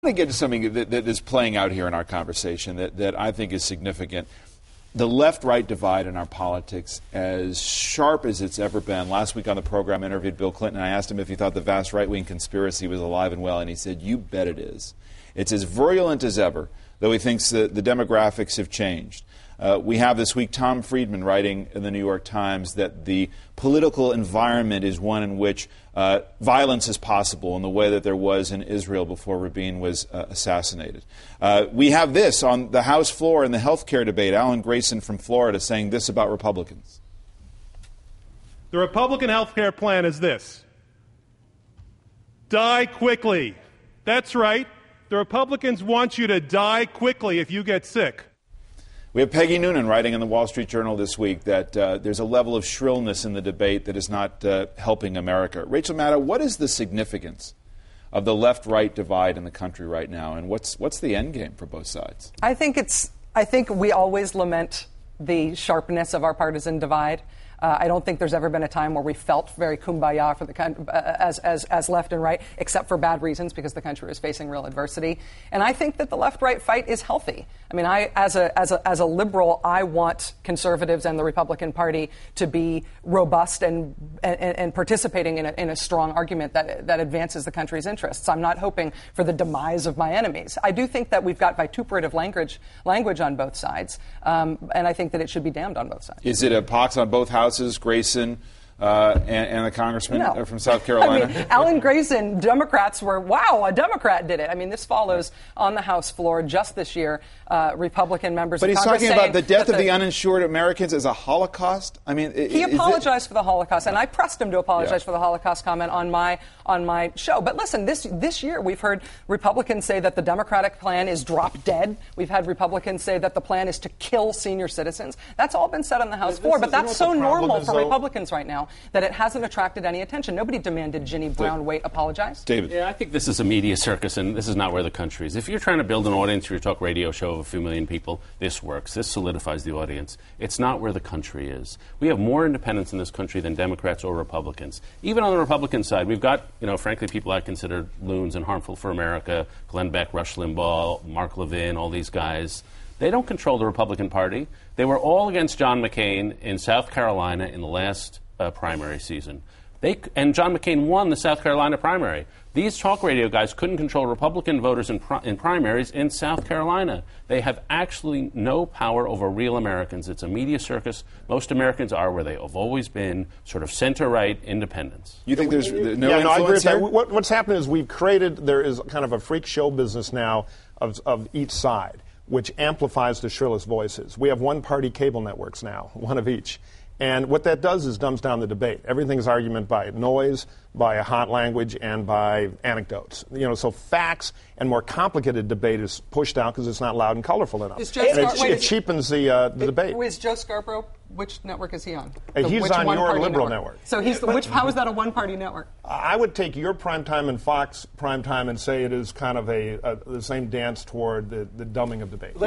I want to get to something that is playing out here in our conversation that I think is significant. The left-right divide in our politics, as sharp as it's ever been. Last week on the program, I interviewed Bill Clinton. I asked him if he thought the vast right-wing conspiracy was alive and well, and he said, "You bet it is." It's as virulent as ever, though he thinks the demographics have changed. We have this week Tom Friedman writing in the New York Times that the political environment is one in which violence is possible in the way that there was in Israel before Rabin was assassinated. We have this on the House floor in the health care debate. Alan Grayson from Florida saying this about Republicans. The Republican health care plan is this: die quickly. That's right. The Republicans want you to die quickly if you get sick. We have Peggy Noonan writing in the Wall Street Journal this week that there's a level of shrillness in the debate that is not helping America. Rachel Maddow, what is the significance of the left-right divide in the country right now, and what's the end game for both sides? I think we always lament the sharpness of our partisan divide. I don't think there's ever been a time where we felt very kumbaya for the as left and right, except for bad reasons, because the country is facing real adversity. And I think that the left-right fight is healthy. I mean, as a liberal, I want conservatives and the Republican Party to be robust and participating in a strong argument that advances the country's interests. I'm not hoping for the demise of my enemies. I do think that we've got vituperative language on both sides, and I think that it should be damned on both sides. Is it a pox on both houses? Grayson and the congressman from South Carolina? I mean, Alan Grayson, Democrats were, wow, a Democrat did it. I mean, this follows on the House floor just this year, Republican members of Congress But he's talking about the death of the uninsured Americans as a Holocaust? I mean, he apologized for the Holocaust, and I pressed him to apologize for the Holocaust comment on my show. But listen, this year we've heard Republicans say that the Democratic plan is drop dead. We've had Republicans say that the plan is to kill senior citizens. That's all been said on the House floor, but that's so normal for Republicans right now that it hasn't attracted any attention. Nobody demanded Ginny Brown-Waite apologize. David. Yeah, I think this is a media circus, and this is not where the country is. If you're trying to build an audience for your talk radio show of a few million people, this works. This solidifies the audience. It's not where the country is. We have more independents in this country than Democrats or Republicans. Even on the Republican side, we've got, frankly, people I consider loons and harmful for America, Glenn Beck, Rush Limbaugh, Mark Levin, all these guys. They don't control the Republican Party. They were all against John McCain in South Carolina in the last primary season. And John McCain won the South Carolina primary. These talk radio guys couldn't control Republican voters in primaries in South Carolina. They have actually no power over real Americans. It's a media circus. Most Americans are where they have always been, sort of center-right independents. You think there's no I agree with here? that. What's happened is there is kind of a freak show business now of each side, which amplifies the shrillest voices. We have one-party cable networks now, one of each. And what that does is dumbs down the debate. Everything's argument by noise, by a hot language, and by anecdotes. So facts and more complicated debate is pushed out because it's not loud and colorful enough. It cheapens the debate. Is Joe Scarborough, which network is he on? He's on your liberal network. So how is that a one-party network? I would take your primetime and Fox primetime and say it is kind of the same dance toward the dumbing of debate.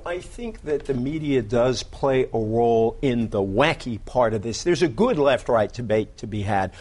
I think that the media does play a role in the wacky part of this. There's a good left-right debate to be had.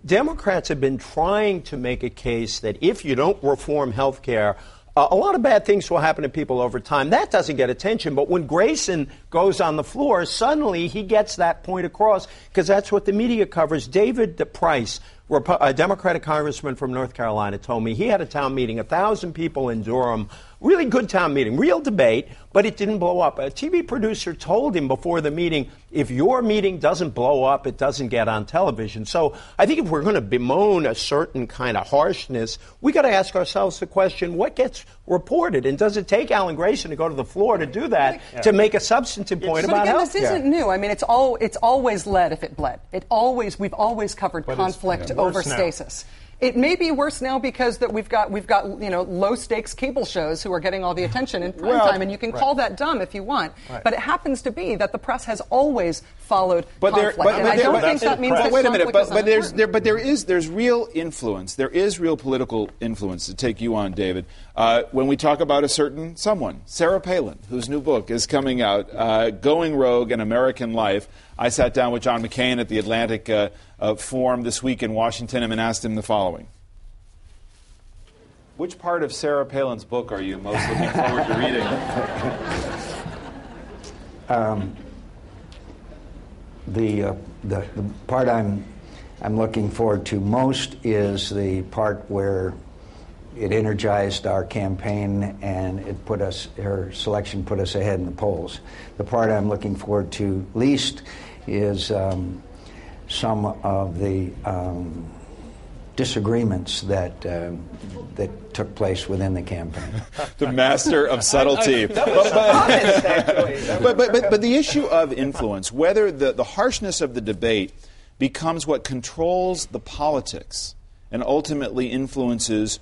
Democrats have been trying to make a case that if you don't reform health care, a lot of bad things will happen to people over time. That doesn't get attention. But when Grayson goes on the floor, suddenly he gets that point across because that's what the media covers. David Price, a Democratic congressman from North Carolina, told me he had a town meeting, 1,000 people in Durham. Really good town meeting, real debate, but it didn't blow up. A TV producer told him before the meeting, if your meeting doesn't blow up, it doesn't get on television. So I think if we're going to bemoan a certain kind of harshness, we got to ask ourselves the question, what gets reported? And does it take Alan Grayson to go to the floor to do that, to make a substantive point about health care? This isn't new. I mean, it's always led if it bled. We've always covered conflict over stasis. It may be worse now because that we've got low stakes cable shows who are getting all the attention in prime time, and you can call that dumb if you want. Right. But it happens to be that the press has always followed conflict, and I don't think that means that wait a minute. But there's real influence. There is real political influence to take you on, David. When we talk about a certain someone, Sarah Palin, whose new book is coming out, Going Rogue: An American Life. I sat down with John McCain at the Atlantic Forum this week in Washington and asked him the following. Which part of Sarah Palin's book are you most looking forward to reading? The part I'm looking forward to most is the part where it energized our campaign and her selection put us ahead in the polls. The part I'm looking forward to least is some of the disagreements that took place within the campaign. The master of subtlety. But the issue of influence, whether the harshness of the debate becomes what controls the politics and ultimately influences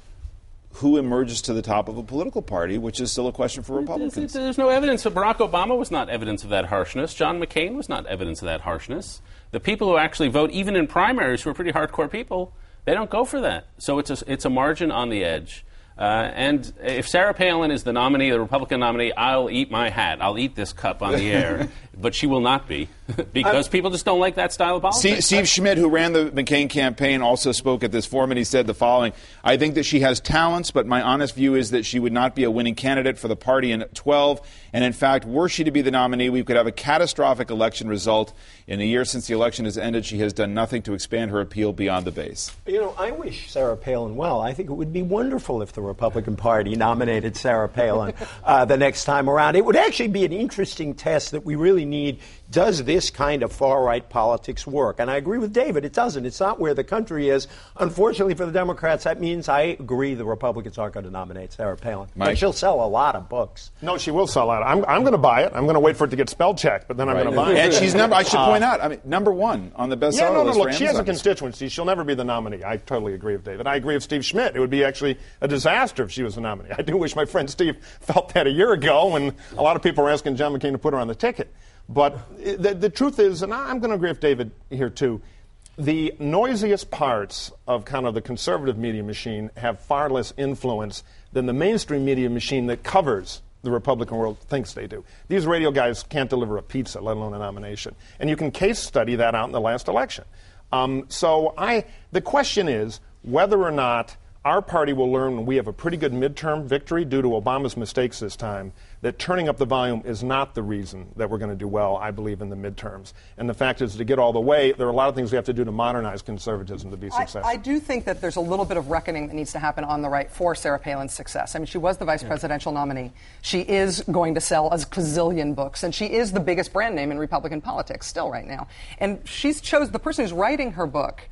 who emerges to the top of a political party, which is still a question for Republicans. There's no evidence. Barack Obama was not evidence of that harshness. John McCain was not evidence of that harshness. The people who actually vote, even in primaries, who are pretty hardcore people, they don't go for that. So it's a margin on the edge. And if Sarah Palin is the nominee, the Republican nominee, I'll eat my hat. I'll eat this cup on the air. But she will not be, because people just don't like that style of politics. Steve Schmidt, who ran the McCain campaign, also spoke at this forum, and he said the following: I think that she has talents, but my honest view is that she would not be a winning candidate for the party in 12. And in fact, were she to be the nominee, we could have a catastrophic election result. In a year since the election has ended, she has done nothing to expand her appeal beyond the base. You know, I wish Sarah Palin well. I think it would be wonderful if the Republican Party nominated Sarah Palin the next time around. It would actually be an interesting test that we really need. Does this kind of far-right politics work? And I agree with David, it doesn't. It's not where the country is. Unfortunately for the Democrats, that means I agree the Republicans aren't going to nominate Sarah Palin. Mike? But she'll sell a lot of books. No, she will sell out. I'm going to buy it. I'm going to wait for it to get spell checked, but then I'm going to buy it. And she's I should point out, number one on the bestseller list for look, she has a Amazon. constituency. She'll never be the nominee. I totally agree with David. I agree with Steve Schmidt. It would be actually a disaster if she was the nominee. I do wish my friend Steve felt that a year ago when a lot of people were asking John McCain to put her on the ticket. But the truth is, and I'm going to agree with David here too, the noisiest parts of kind of the conservative media machine have far less influence than the mainstream media machine that covers the Republican world thinks they do. These radio guys can't deliver a pizza, let alone a nomination. And you can case study that out in the last election. The question is whether or not our party will learn when we have a pretty good midterm victory due to Obama's mistakes this time, that turning up the volume is not the reason that we're going to do well, I believe, in the midterms. And the fact is, to get all the way, there are a lot of things we have to do to modernize conservatism to be successful. I do think that there's a little bit of reckoning that needs to happen on the right for Sarah Palin's success. I mean, she was the vice presidential nominee. She is going to sell a gazillion books, and she is the biggest brand name in Republican politics still right now. And the person who's writing her book,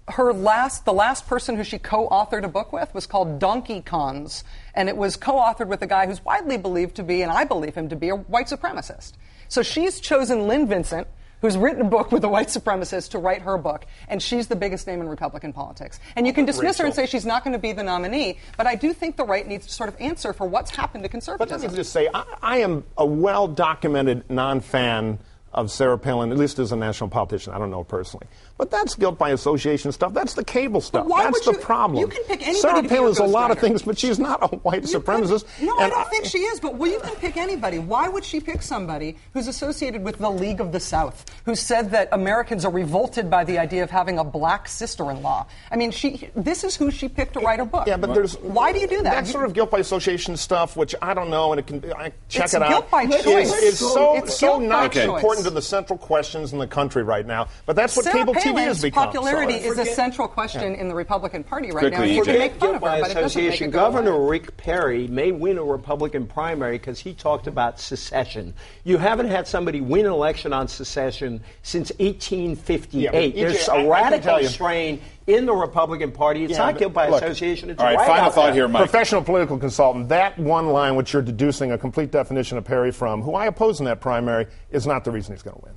the last person who she co-authored a book with was called Donkey Cons, and it was co-authored with a guy who's widely believed to be, and I believe him to be, a white supremacist. So she's chosen Lynn Vincent, who's written a book with a white supremacist, to write her book, and she's the biggest name in Republican politics. And you can dismiss her and say she's not going to be the nominee, but I do think the right needs to sort of answer for what's happened to conservatism. But let me just say, I am a well-documented non-fan of Sarah Palin, at least as a national politician. I don't know her personally. But that's guilt by association stuff. That's the cable stuff. That's the problem. You can pick anybody. Sarah to Palin is a lot of ghostwriter. things, but she's not a white supremacist. No, I don't think she is, but you can pick anybody. Why would she pick somebody who's associated with the League of the South, who said that Americans are revolted by the idea of having a black sister-in-law? I mean, this is who she picked to write her book. Yeah, but why do you do that? That sort of guilt by association stuff, which I don't know, and check it out. Guilt by choice. It's so not choice. important to the central questions in the country right now. But that's what cable TV has become. Popularity is a central question in the Republican Party right now. Quickly, You can EJ. make fun of her, by but it doesn't make association, it go away. Governor Rick Perry may win a Republican primary because he talked about secession. You haven't had somebody win an election on secession since 1858. Yeah, EJ, There's I a can radical tell you. strain in the Republican Party. It's not guilt by association. It's all right, right final out thought there. here, Mike. Professional political consultant, that one line which you're deducing a complete definition of Perry from, who I oppose in that primary, is not the reason he's going to win.